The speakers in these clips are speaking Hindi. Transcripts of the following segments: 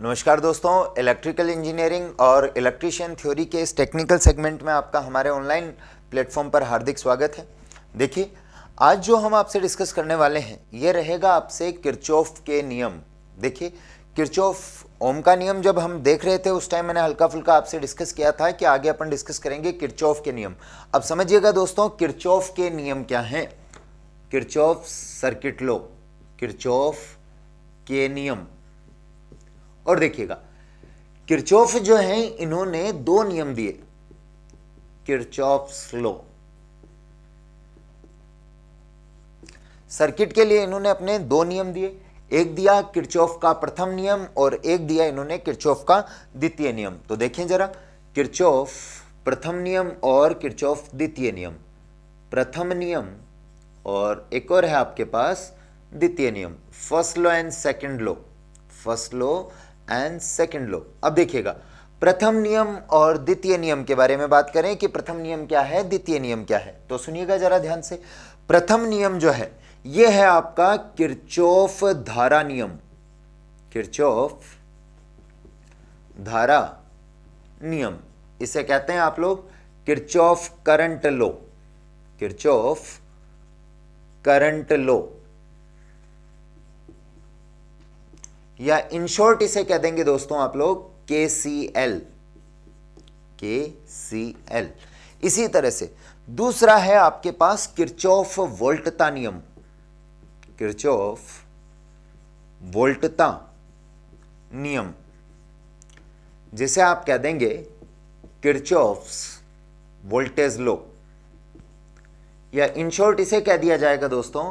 नमस्कार दोस्तों, इलेक्ट्रिकल इंजीनियरिंग और इलेक्ट्रीशियन थ्योरी के इस टेक्निकल सेगमेंट में आपका हमारे ऑनलाइन प्लेटफॉर्म पर हार्दिक स्वागत है। देखिए, आज जो हम आपसे डिस्कस करने वाले हैं ये रहेगा आपसे किरचॉफ के नियम। देखिए, किरचॉफ ओम का नियम जब हम देख रहे थे उस टाइम मैंने हल्का फुल्का आपसे डिस्कस किया था कि आगे अपन डिस्कस करेंगे किरचॉफ के नियम। अब समझिएगा दोस्तों, किरचॉफ के नियम क्या हैं। किरचॉफ सर्किट लॉ, किरचॉफ के नियम। और देखिएगा, किरचॉफ जो है इन्होंने दो नियम दिए, किरचॉफ्स लॉ। सर्किट के लिए इन्होंने अपने दो नियम दिए, एक दिया किरचॉफ का प्रथम नियम और एक दिया इन्होंने किरचॉफ का द्वितीय नियम। तो देखें जरा, किरचॉफ प्रथम नियम और किरचॉफ द्वितीय नियम। प्रथम नियम और एक और है आपके पास द्वितीय नियम, first law and second law. First law and second law. अब देखिएगा, प्रथम नियम और द्वितीय नियम के बारे में बात करें कि प्रथम नियम क्या है, द्वितीय नियम क्या है, तो सुनिएगा जरा ध्यान से। प्रथम नियम जो है यह है आपका किरचॉफ धारा नियम। किरचॉफ धारा नियम, इसे कहते हैं आप लोग Kirchhoff current law. Kirchhoff current law, या इन शॉर्ट इसे कह देंगे दोस्तों आप लोग KCL। KCL। इसी तरह से दूसरा है आपके पास किरचॉफ वोल्टता नियम। किरचॉफ वोल्टता नियम, जिसे आप कह देंगे किरचॉफ्स वोल्टेज लॉ, या इन शॉर्ट इसे कह दिया जाएगा दोस्तों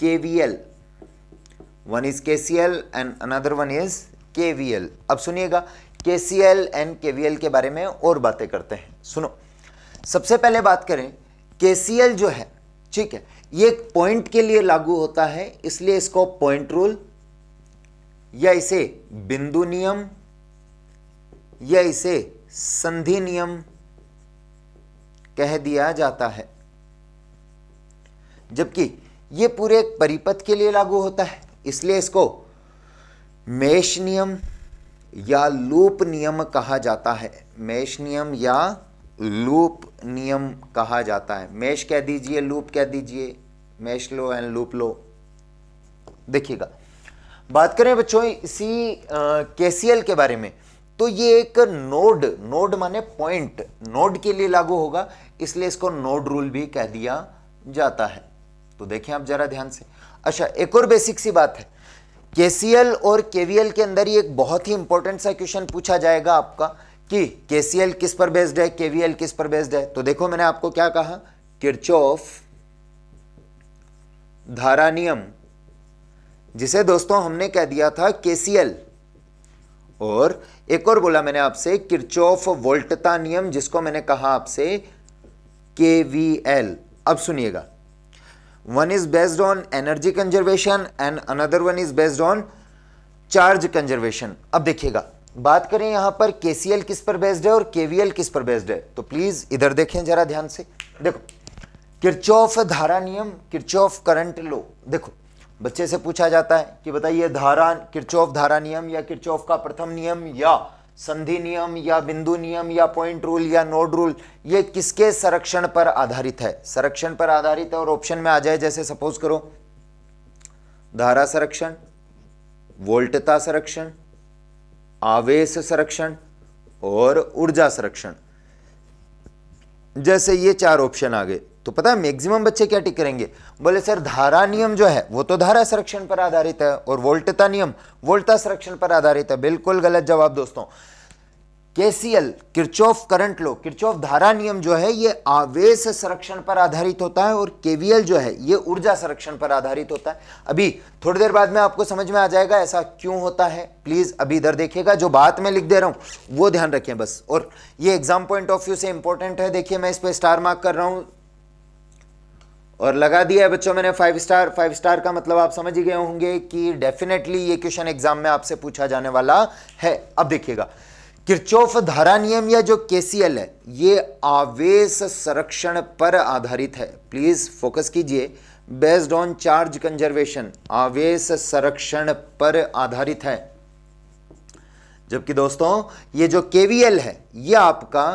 KVL। One is KCL and another one is KVL। अब सुनिएगा, KCL एंड KVL के बारे में और बातें करते हैं। सुनो, सबसे पहले बात करें, KCL जो है, ठीक है, ये एक पॉइंट के लिए लागू होता है, इसलिए इसको पॉइंट रूल, या इसे बिंदु नियम, या इसे संधि नियम कह दिया जाता है। जबकि ये पूरे एक परिपथ के लिए लागू होता है, इसलिए इसको मेश नियम या लूप नियम कहा जाता है। मेश नियम या लूप नियम कहा जाता है। मेश कह दीजिए, लूप कह दीजिए, मेश लो एंड लूप लो। देखिएगा, बात करें बच्चों इसी KCL के बारे में, तो ये एक नोड माने पॉइंट, नोड के लिए लागू होगा, इसलिए इसको नोड रूल भी कह दिया जाता है। तो देखें आप जरा ध्यान से। अच्छा, एक और बेसिक सी बात है, KCL और KVL के अंदर ही एक बहुत ही इंपॉर्टेंट सा क्वेश्चन पूछा जाएगा आपका कि KCL किस पर बेस्ड है, KVL किस पर बेस्ड है। तो देखो, मैंने आपको क्या कहा, किरचॉफ धारा नियम, जिसे दोस्तों हमने कह दिया था KCL, और एक और बोला मैंने आपसे किरचॉफ वोल्टता नियम, जिसको मैंने कहा आपसे KVL। अब सुनिएगा, one is based on energy conservation and another one is based on charge conservation। अब देखिएगा, बात करें यहां पर KCL किस पर बेस्ड है और KVL किस पर बेस्ड है, तो प्लीज इधर देखें जरा ध्यान से। देखो, किरचॉफ धारा नियम, किरचॉफ करंट लॉ। देखो, बच्चे से पूछा जाता है कि बताइए धारा, किरचॉफ धारा नियम या किरचॉफ का प्रथम नियम या संधि नियम या बिंदु नियम या पॉइंट रूल या नोड रूल, ये किसके संरक्षण पर आधारित है। संरक्षण पर आधारित है, और ऑप्शन में आ जाए जैसे सपोज करो धारा संरक्षण, वोल्टता संरक्षण, आवेश संरक्षण और ऊर्जा संरक्षण, जैसे ये चार ऑप्शन आ गए, तो पता है मैक्सिमम बच्चे क्या टिक करेंगे, बोले सर धारा नियम जो है वो तो धारा संरक्षण पर आधारित है और वोल्टता नियम वोल्टता संरक्षण पर आधारित है। बिल्कुल गलत जवाब दोस्तों। KCL Kirchhoff current law, Kirchhoff धारा नियम जो है ये आवेश संरक्षण पर आधारित होता है, और KVL जो है ये ऊर्जा संरक्षण पर आधारित होता है। अभी थोड़ी देर बाद में आपको समझ में आ जाएगा ऐसा क्यों होता है। प्लीज अभी इधर देखिएगा, जो बात मैं लिख दे रहा हूं वो ध्यान रखें बस, और ये एग्जाम पॉइंट ऑफ व्यू से इंपॉर्टेंट है। देखिए, मैं इस पर स्टार मार्क कर रहा हूं और लगा दिया है बच्चों मैंने 5 स्टार। 5 स्टार का मतलब आप समझ ही गए होंगे कि डेफिनेटली ये क्वेश्चन एग्जाम में आपसे पूछा जाने वाला है। अब देखिएगा, किरचॉफ धारा नियम या जो KCL है ये आवेश संरक्षण पर आधारित है। प्लीज फोकस कीजिए, बेस्ड ऑन चार्ज कंजर्वेशन, आवेश संरक्षण पर आधारित है। जबकि दोस्तों ये जो केवीएल है ये आपका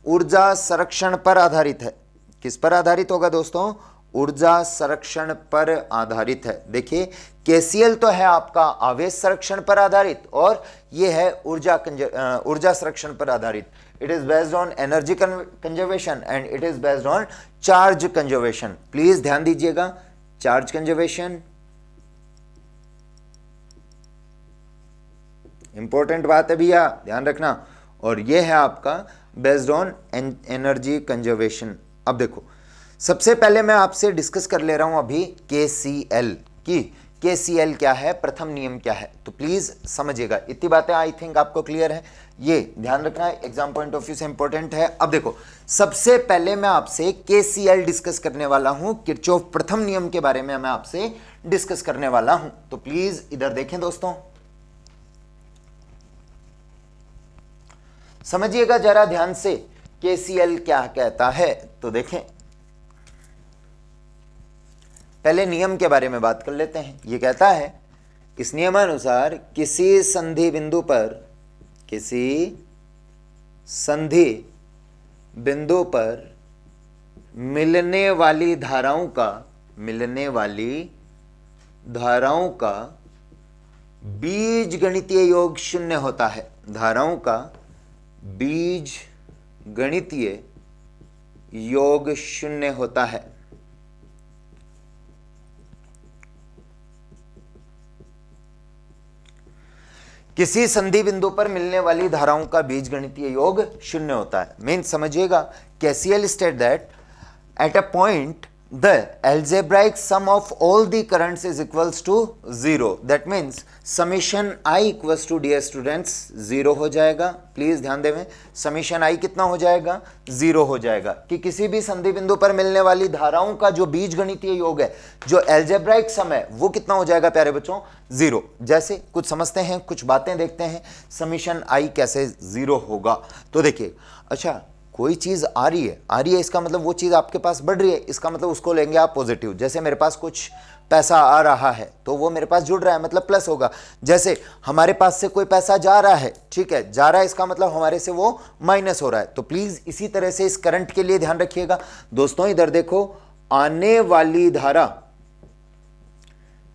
ऊर्जा संरक्षण पर आधारित है। किस पर आधारित होगा दोस्तों? ऊर्जा संरक्षण पर आधारित है। देखिए केसीएल तो है आपका आवेश संरक्षण पर आधारित और ये है ऊर्जा संरक्षण पर आधारित। It is based on energy conservation and it is based on charge conservation. Please ध्यान दीजिएगा, चार्ज कंजर्वेशन इंपॉर्टेंट बात है भैया, ध्यान रखना। और ये है आपका बेस्ड ऑन एनर्जी कंजर्वेशन। अब देखो सबसे पहले मैं आपसे डिस्कस कर ले रहा हूं अभी केसीएल की। केसीएल क्या है, प्रथम नियम क्या है, तो प्लीज समझिएगा। इतनी बातें आई थिंक आपको क्लियर है, ये ध्यान रखना है, एग्जाम पॉइंट ऑफ व्यू से इंपॉर्टेंट है। अब देखो सबसे पहले मैं आपसे केसीएल डिस्कस करने वाला हूं, किरचॉफ प्रथम नियम के बारे में मैं आपसे डिस्कस करने वाला हूं। तो प्लीज इधर देखें दोस्तों, समझिएगा जरा ध्यान से केसीएल क्या कहता है। तो देखें पहले नियम के बारे में बात कर लेते हैं। ये कहता है इस नियमानुसार किसी संधि बिंदु पर मिलने वाली धाराओं का बीजगणितीय योग शून्य होता है। धाराओं का बीजगणितीय योग शून्य होता है। किसी संधि बिंदु पर मिलने वाली धाराओं का बीजगणितीय योग शून्य होता है। मीन्स समझिएगा, KCL state that at a point the algebraic sum of all the currents is equals to 0. That means summation I equals to dear students 0 हो जाएगा। प्लीज ध्यान देवें, समीशन I कितना हो जाएगा? 0 हो जाएगा। कि किसी भी संधि बिंदु पर मिलने वाली धाराओं का जो बीजगणितीय योग है, जो एल्जेब्राइक सम है, वो कितना हो जाएगा प्यारे बच्चों? 0। जैसे कुछ समझते हैं, कुछ बातें देखते हैं, समीशन I कैसे 0 होगा। तो देखिए, अच्छा कोई चीज आ रही है इसका मतलब वो चीज आपके पास बढ़ रही है, इसका मतलब उसको लेंगे आप पॉजिटिव। जैसे मेरे पास कुछ पैसा आ रहा है तो वो मेरे पास जुड़ रहा है, मतलब प्लस होगा। जैसे हमारे पास से कोई पैसा जा रहा है, ठीक है, जा रहा है, इसका मतलब हमारे से वो माइनस हो रहा है। तो प्लीज इसी तरह से इस करंट के लिए ध्यान रखिएगा। दोस्तों इधर देखो, आने वाली धारा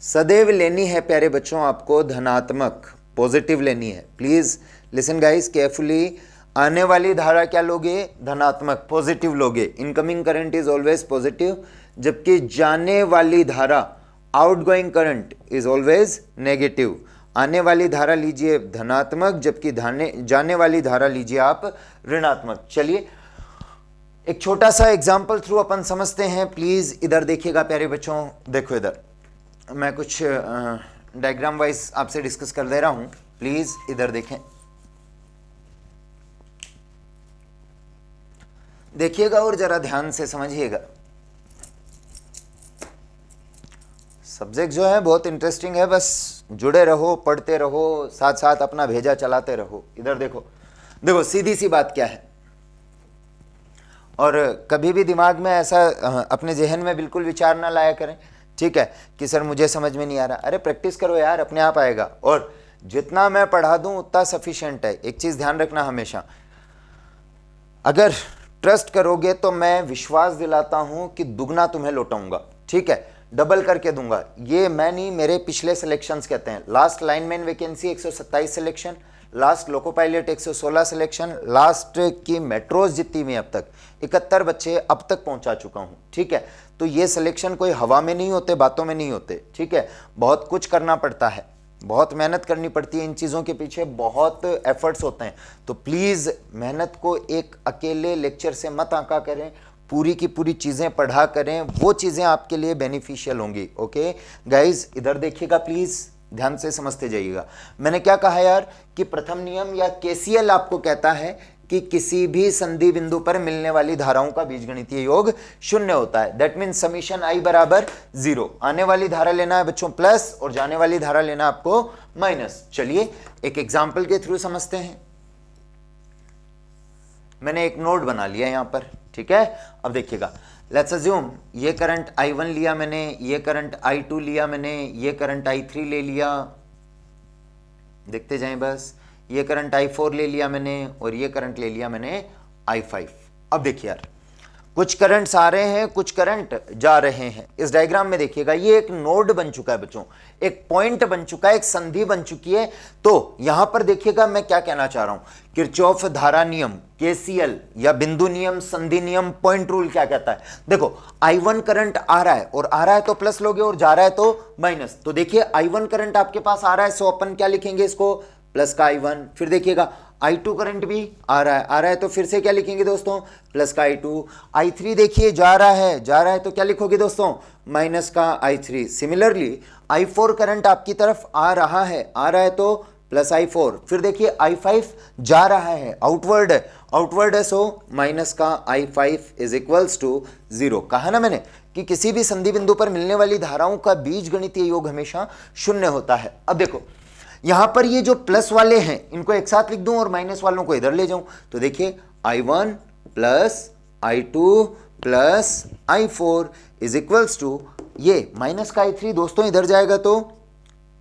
सदैव लेनी है प्यारे बच्चों आपको धनात्मक, पॉजिटिव लेनी है। Please listen guys carefully. आने वाली धारा क्या लोगे? धनात्मक, पॉजिटिव लोगे। Incoming current is always positive, जबकि जाने वाली धारा outgoing current is always negative. आने वाली धारा लीजिए धनात्मक, जबकि जाने वाली धारा लीजिए आप ऋणात्मक। चलिए एक छोटा सा एग्जाम्पल थ्रू अपन समझते हैं। प्लीज इधर देखिएगा प्यारे बच्चों, देखो इधर मैं कुछ डायग्राम वाइज आपसे डिस्कस कर दे रहा हूं, प्लीज इधर देखें, देखिएगा और जरा ध्यान से समझिएगा। सब्जेक्ट जो है बहुत इंटरेस्टिंग है, बस जुड़े रहो, पढ़ते रहो, साथ साथ अपना भेजा चलाते रहो। इधर देखो, देखो सीधी सी बात क्या है, और कभी भी दिमाग में ऐसा अपने जहन में बिल्कुल विचार ना लाया करें, ठीक है, कि सर मुझे समझ में नहीं आ रहा। अरे प्रैक्टिस करो यार, अपने आप आएगा। और जितना मैं पढ़ा दूं उतना सफिशिएंट है। एक चीज ध्यान रखना हमेशा, अगर ट्रस्ट करोगे तो मैं विश्वास दिलाता हूं कि दुगना तुम्हें लौटाऊंगा, ठीक है, डबल करके दूंगा। ये मैं नहीं, मेरे पिछले सिलेक्शंस कहते हैं। Last lineman vacancy 127 selection, last loco pilot 116 selection, last की मेट्रोज जितनी हुई अब तक 71 बच्चे अब तक पहुंचा चुका हूं, ठीक है। तो ये सिलेक्शन कोई हवा में नहीं होते, बातों में नहीं होते, ठीक है। बहुत कुछ करना पड़ता है, बहुत मेहनत करनी पड़ती है, इन चीज़ों के पीछे बहुत एफर्ट्स होते हैं। तो प्लीज़ मेहनत को एक अकेले लेक्चर से मत आंका करें, पूरी की पूरी चीज़ें पढ़ा करें, वो चीज़ें आपके लिए बेनिफिशियल होंगी। ओके गाइज इधर देखिएगा, प्लीज़ ध्यान से समझते जाइएगा। मैंने क्या कहा यार कि प्रथम नियम या केसीएल आपको कहता है कि किसी भी संधि बिंदु पर मिलने वाली धाराओं का बीजगणितीय योग शून्य होता है। दैट मीन्स समीशन आई बराबर 0। आने वाली धारा लेना है बच्चों प्लस और जाने वाली धारा लेना आपको माइनस। चलिए एक एग्जाम्पल के थ्रू समझते हैं। मैंने एक नोड बना लिया यहां पर, ठीक है। अब देखिएगा, लेट्स अज्यूम ये करंट I1 लिया मैंने, ये करंट I2 लिया मैंने, ये करंट I3 ले लिया, देखते जाएं बस। ये करंट I4 ले लिया मैंने और ये करंट ले लिया मैंने I5। अब देखिए यार, कुछ करंट्स आ रहे हैं, कुछ करंट जा रहे हैं। इस डायग्राम में देखिएगा, ये एक नोड बन चुका है बच्चों, एक पॉइंट बन चुका है, एक संधि बन चुकी है। तो यहां पर देखिएगा मैं क्या कहना चाह रहा हूं, किरचॉफ धारा नियम, केसीएल या बिंदु नियम, संधि नियम, पॉइंट रूल क्या कहता है। देखो I1 करंट आ रहा है, और आ रहा है तो प्लस लोगे और जा रहा है तो माइनस। तो देखिए I1 करंट आपके पास आ रहा है, सो अपन क्या लिखेंगे इसको, प्लस का I1। फिर देखिएगा I2 करंट भी आ रहा है तो फिर से क्या लिखेंगे दोस्तों, प्लस का I2। I3 देखिए जा रहा है तो क्या लिखोगे दोस्तों, माइनस का I3। सिमिलरली I4 करंट आपकी तरफ आ रहा है तो प्लस I4। फिर देखिए I5 जा रहा है, आउटवर्ड है सो माइनस का I5 इज इक्वल्स टू 0। कहा ना मैंने कि किसी भी संधि बिंदु पर मिलने वाली धाराओं का बीजगणितीय योग हमेशा शून्य होता है। अब देखो यहां पर ये जो प्लस वाले हैं इनको एक साथ लिख दूं और माइनस वालों को इधर ले जाऊं, तो देखिए I1 plus I2 plus I4 is equals to ये माइनस का I3 दोस्तों इधर जाएगा तो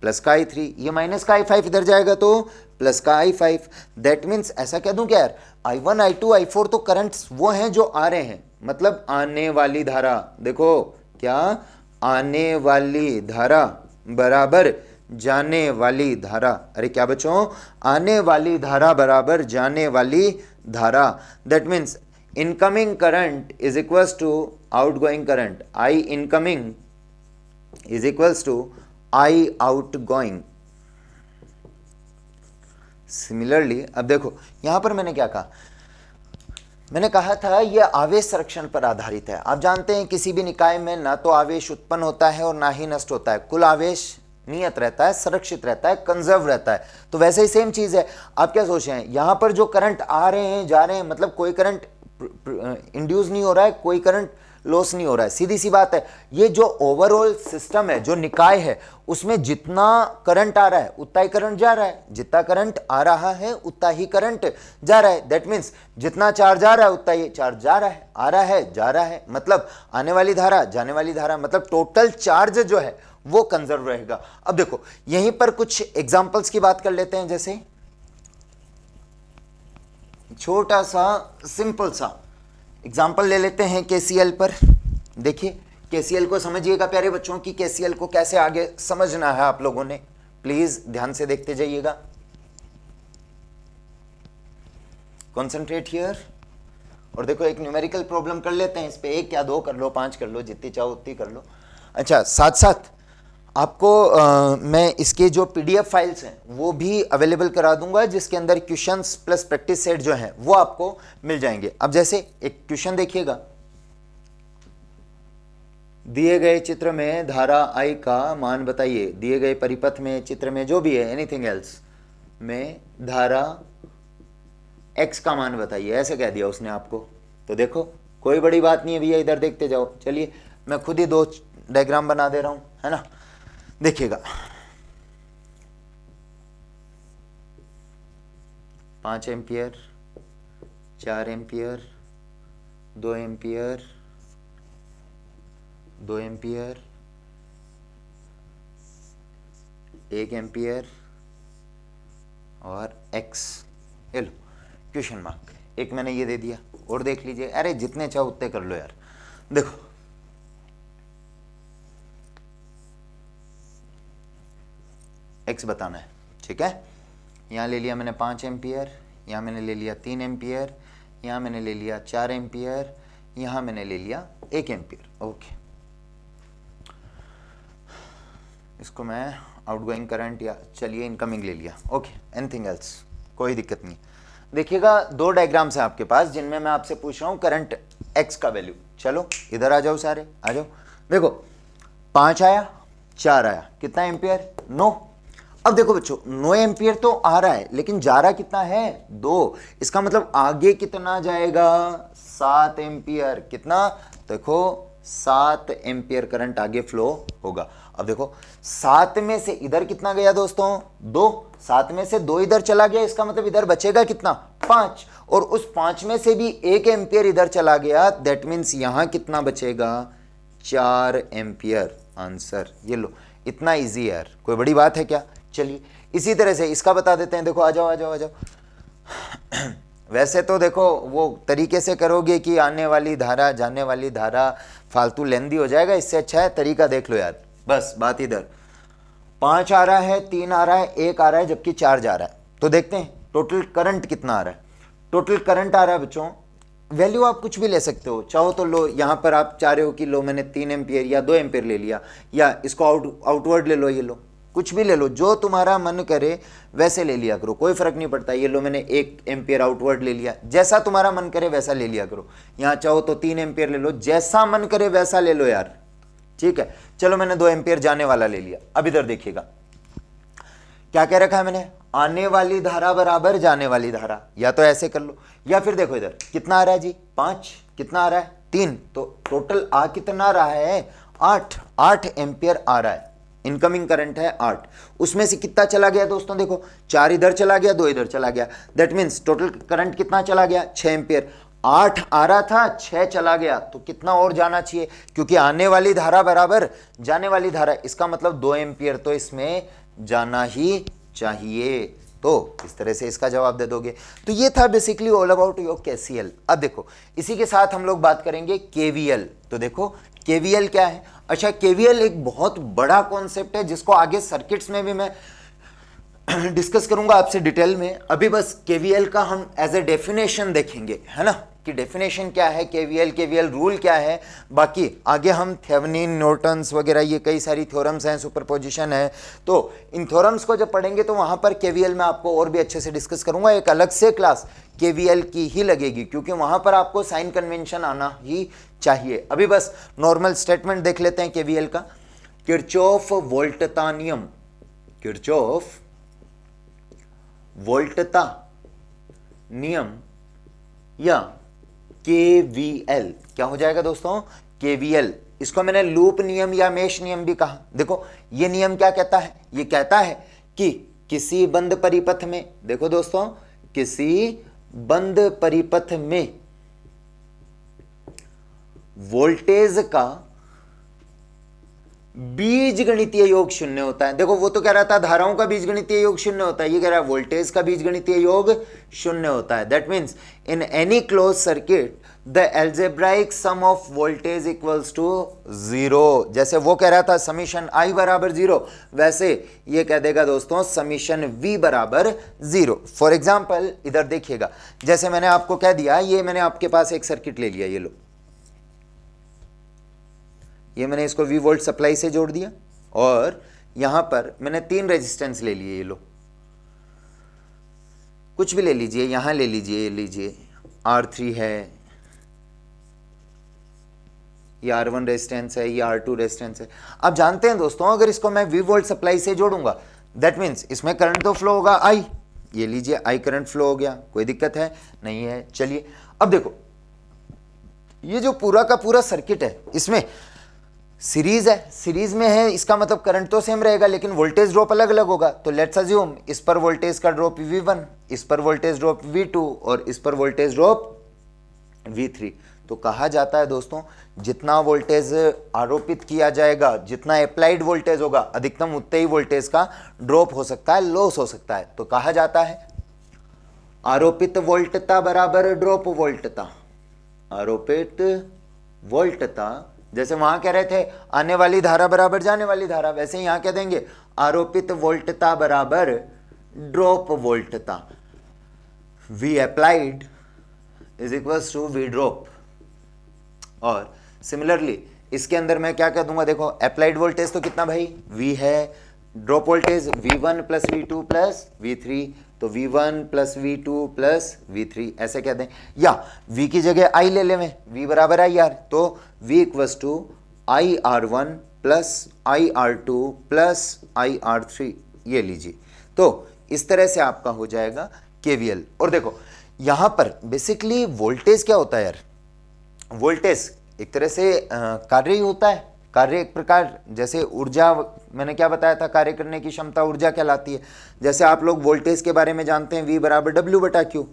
प्लस का I3, ये माइनस का I5 इधर जाएगा तो प्लस का I5। दैट मीन्स ऐसा कह दूं क्या यार, I1 I2 I4 तो करंट्स वो हैं जो आ रहे हैं, मतलब आने वाली धारा। देखो क्या, आने वाली धारा बराबर जाने वाली धारा। अरे क्या बच्चों, आने वाली धारा बराबर जाने वाली धारा। That means incoming current is equals to outgoing current, I incoming is equals to I outgoing. Similarly अब देखो यहां पर मैंने क्या कहा, मैंने कहा था यह आवेश संरक्षण पर आधारित है। आप जानते हैं किसी भी निकाय में ना तो आवेश उत्पन्न होता है और ना ही नष्ट होता है, कुल आवेश नियत रहता है, संरक्षित रहता है, कंजर्व रहता है। तो वैसे ही सेम चीज है। आप क्या सोच रहे हैं, यहां पर जो करंट आ रहे हैं जा रहे हैं, मतलब कोई करंट इंड्यूस नहीं हो रहा है, कोई करंट लॉस नहीं हो रहा है, सीधी सी बात है। ये जो ओवरऑल सिस्टम है, जो निकाय है, उसमें जितना करंट आ रहा है उतना ही करंट जा रहा है, जितना करंट आ रहा है उतना ही करंट जा रहा है। दैट मीन्स जितना चार्ज आ रहा है उतना ही चार्ज जा रहा है, आ रहा है जा रहा है, मतलब आने वाली धारा जाने वाली धारा, मतलब टोटल चार्ज जो है वो कंजर्व रहेगा। अब देखो यहीं पर कुछ एग्जांपल्स की बात कर लेते हैं, जैसे छोटा सा सिंपल सा एग्जांपल ले लेते हैं केसीएल पर। देखिए केसीएल को समझिएगा प्यारे बच्चों की, केसीएल को कैसे आगे समझना है आप लोगों ने, प्लीज ध्यान से देखते जाइएगा। Concentrate here. और देखो एक न्यूमेरिकल प्रॉब्लम कर लेते हैं, इस पे 1 या 2 कर लो, 5 कर लो, जितनी चाहो उतनी कर लो। अच्छा, साथ साथ आपको मैं इसके जो PDF फाइल्स हैं वो भी अवेलेबल करा दूंगा, जिसके अंदर क्वेश्चंस प्लस प्रैक्टिस सेट जो हैं वो आपको मिल जाएंगे। अब जैसे एक क्वेश्चन देखिएगा, दिए गए चित्र में धारा I का मान बताइए, दिए गए परिपथ में, चित्र में, जो भी है, एनीथिंग एल्स में धारा X का मान बताइए, ऐसे कह दिया उसने आपको। तो देखो कोई बड़ी बात नहीं है भैया, इधर देखते जाओ। चलिए मैं खुद ही 2 डायग्राम बना दे रहा हूं, है ना। देखिएगा 5 ampere, 4 ampere, 2 ampere, 2 ampere, 1 ampere और X। ये लो क्वेश्चन मार्क, एक मैंने ये दे दिया, और देख लीजिए। अरे जितने चाहो उतने कर लो यार। देखो X बताना है, ठीक है। यहाँ ले लिया मैंने 5 एम्पियर, यहाँ मैंने ले लिया 3 एम्पियर, यहाँ मैंने ले लिया 4 एम्पियर, यहाँ मैंने ले लिया 1 एम्पियर। ओके, इसको मैं आउटगोइंग करंट या चलिए इनकमिंग ले लिया। ओके, एनीथिंग एल्स, कोई दिक्कत नहीं। देखिएगा 2 डायग्राम्स हैं आपके पास जिनमें मैं आपसे पूछ रहा हूँ करंट X का वैल्यू। चलो इधर आ जाओ, सारे आ जाओ। देखो 5 आया, 4 आया, कितना एम्पियर, 9। अब देखो बच्चों 9 एम्पियर तो आ रहा है, लेकिन जा रहा कितना है, 2। इसका मतलब आगे कितना जाएगा, 7 एम्पियर। कितना, देखो 7 एम्पियर करंट आगे फ्लो होगा। अब देखो 7 में से इधर कितना गया दोस्तों, 2। 7 में से 2 इधर चला गया, इसका मतलब इधर बचेगा कितना, 5। और उस 5 में से भी 1 एम्पियर इधर चला गया, दैट मीन्स यहां कितना बचेगा, 4 एम्पियर। आंसर ये लो, इतना इजी है यार, कोई बड़ी बात है क्या। चलिए इसी तरह से इसका बता देते हैं, देखो आ जाओ आ जाओ आ जाओ। वैसे तो देखो वो तरीके से करोगे कि आने वाली धारा जाने वाली धारा, फालतू लेंदी हो जाएगा, इससे अच्छा है तरीका देख लो यार, बस बात इधर 5 आ रहा है, 3 आ रहा है, 1 आ रहा है, जबकि 4 जा रहा है। तो देखते हैं टोटल करंट कितना आ रहा है। टोटल करंट आ रहा है बच्चों, वैल्यू आप कुछ भी ले सकते हो, चाहो तो लो, यहां पर आप चाह रहे हो कि लो मैंने 3 एम्पियर या 2 एम्पियर ले लिया, या इसको आउटवर्ड ले लो, ये लो, कुछ भी ले लो, जो तुम्हारा मन करे वैसे ले लिया करो, कोई फर्क नहीं पड़ता। ये लो मैंने 1 एम्पियर आउटवर्ड ले लिया, जैसा तुम्हारा मन करे वैसा ले लिया करो। यहां चाहो तो 3 एम्पियर ले लो, जैसा मन करे वैसा ले लो यार, ठीक है। चलो मैंने 2 एम्पियर जाने वाला ले लिया। अब इधर देखिएगा क्या कह रखा है मैंने, आने वाली धारा बराबर जाने वाली धारा, या तो ऐसे कर लो, या फिर देखो इधर कितना आ रहा है जी 5, कितना आ रहा है 3, तो टोटल आ कितना रहा है 8 एम्पियर आ रहा है। इनकमिंग करंट है 8, उसमें से कितना चला गया दोस्तों, देखो 4 इधर चला गया, 2 इधर चला गया, दैट मीन्स टोटल करंट कितना चला गया 6 एम्पियर। 8 आ रहा था, 6 चला गया, तो कितना और जाना चाहिए, क्योंकि आने वाली धारा बराबर जाने वाली धारा, इसका मतलब 2 एम्पियर तो इसमें जाना ही चाहिए। तो इस तरह से इसका जवाब दे दोगे। तो ये था basically all about your KCL. अब देखो इसी के साथ हम लोग बात करेंगे केवीएल। तो देखो केवीएल क्या है। अच्छा, केवीएल एक बहुत बड़ा कॉन्सेप्ट है जिसको आगे सर्किट्स में भी मैं डिस्कस करूंगा आपसे डिटेल में। अभी बस केवीएल का हम एज ए डेफिनेशन देखेंगे, है ना, कि डेफिनेशन क्या है केवीएल, केवीएल रूल क्या है। बाकी आगे हम थेवेनिन, नॉर्टन्स वगैरह ये कई सारी थ्योरम्स हैं, सुपरपोजिशन है, तो इन थ्योरम्स को जब पढ़ेंगे तो वहां पर केवीएल में आपको और भी अच्छे से डिस्कस करूंगा। एक अलग से क्लास केवीएल की ही लगेगी, क्योंकि वहां पर आपको साइन कन्वेंशन आना ही चाहिए। अभी बस नॉर्मल स्टेटमेंट देख लेते हैं केवीएल का। किरचॉफ वोल्टता नियम, किरचॉफ वोल्टता नियम या केवीएल क्या हो जाएगा दोस्तों, केवीएल। इसको मैंने लूप नियम या मेश नियम भी कहा। देखो ये नियम क्या कहता है, ये कहता है कि किसी बंद परिपथ में, देखो दोस्तों, किसी बंद परिपथ में वोल्टेज का बीजगणितीय योग शून्य होता है। देखो वो तो कह रहा था धाराओं का बीजगणितीय योग शून्य होता है, ये कह रहा है वोल्टेज का बीजगणितीय योग शून्य होता है। That means in any close circuit the algebraic sum of voltage equals to 0। जैसे वो कह रहा था समीशन I बराबर 0, वैसे ये कह देगा दोस्तों समीशन V बराबर 0। फॉर एग्जाम्पल इधर देखिएगा, जैसे मैंने आपको कह दिया, ये मैंने आपके पास एक सर्किट ले लिया, ये लो, ये मैंने इसको V वोल्ट सप्लाई से जोड़ दिया, और यहां पर मैंने 3 रेजिस्टेंस ले लिए, ये लो, कुछ भी ले लीजिए, यहां ले लीजिए, ये लीजिए R3 है, ये R1 रेजिस्टेंस है, ये R2 रेजिस्टेंस है। अब जानते हैं दोस्तों, अगर इसको मैं V वोल्ट सप्लाई से जोड़ूंगा, दैट मीन्स इसमें करंट तो फ्लो होगा I, ये लीजिए I करंट फ्लो हो गया, कोई दिक्कत है नहीं है। चलिए अब देखो, ये जो पूरा का पूरा सर्किट है इसमें सीरीज है, सीरीज में है, इसका मतलब करंट तो सेम रहेगा लेकिन वोल्टेज ड्रॉप अलग अलग होगा। तो लेट्स अज्यूम इस पर वोल्टेज का ड्रॉप V1, इस पर वोल्टेज ड्रॉप V2 और इस पर वोल्टेज ड्रॉप V3। तो कहा जाता है दोस्तों, जितना वोल्टेज आरोपित किया जाएगा, जितना अप्लाइड वोल्टेज होगा, अधिकतम उतने ही वोल्टेज का ड्रॉप हो सकता है, लॉस हो सकता है। तो कहा जाता है आरोपित वोल्टता बराबर ड्रॉप वोल्टता, आरोपित वोल्टता, जैसे वहां कह रहे थे आने वाली धारा बराबर जाने वाली धारा, वैसे यहां कह देंगे आरोपित वोल्टता बराबर ड्रॉप वोल्टता। V applied is equals to V drop. और सिमिलरली इसके अंदर मैं क्या कह दूंगा, देखो अप्लाइड वोल्टेज तो कितना भाई V है, drop voltage V1 plus V2 plus V3, तो V1 plus V2 plus V3 ऐसे कह दें, या V की जगह I ले ले, मैं V बराबर IR, तो V equals to IR1 plus IR2 plus IR3 ये लीजिए। तो इस तरह से आपका हो जाएगा KVL। और देखो यहां पर बेसिकली वोल्टेज क्या होता है यार, वोल्टेज एक तरह से कार्य ही होता है। कार्य एक प्रकार, जैसे ऊर्जा, मैंने क्या बताया था, कार्य करने की क्षमता ऊर्जा कहलाती है। जैसे आप लोग वोल्टेज के बारे में जानते हैं V बराबर W बटा Q,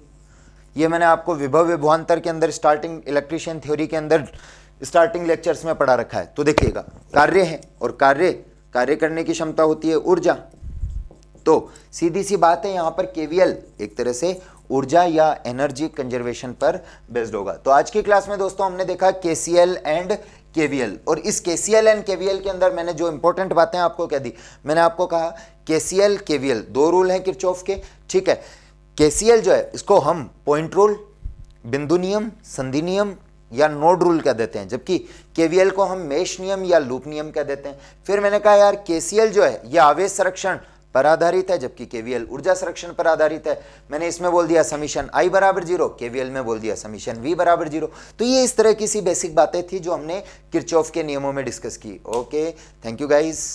ये मैंने आपको विभव विभवांतर के अंदर स्टार्टिंग इलेक्ट्रिशियन थ्योरी के अंदर स्टार्टिंग लेक्चर्स में पढ़ा रखा है। तो देखिएगा कार्य है, और कार्य करने की क्षमता होती है ऊर्जा, तो सीधी सी बात है, यहां पर केवीएल एक तरह से ऊर्जा या एनर्जी कंजर्वेशन पर बेस्ड होगा। तो आज की क्लास में दोस्तों हमने देखा केसीएल एंड केवीएल, और इस केसीएल एंड केवीएल के अंदर मैंने जो इंपॉर्टेंट बातें आपको कह दी, मैंने आपको कहा केसीएल केवीएल दो रूल हैं किरचॉफ के, ठीक है। केसीएल जो है इसको हम पॉइंट रूल, बिंदु नियम, संधि नियम या नोड रूल कह देते हैं, जबकि केवीएल को हम मेश नियम या लूप नियम कह देते हैं। फिर मैंने कहा यार केसीएल जो है यह आवेश संरक्षण पर आधारित है, जबकि केवीएल ऊर्जा संरक्षण पर आधारित है। मैंने इसमें बोल दिया समीशन I बराबर 0, केवीएल में बोल दिया समीशन V बराबर 0। तो ये इस तरह की सी बेसिक बातें थी जो हमने किरचॉफ के नियमों में डिस्कस की। Okay, thank you guys.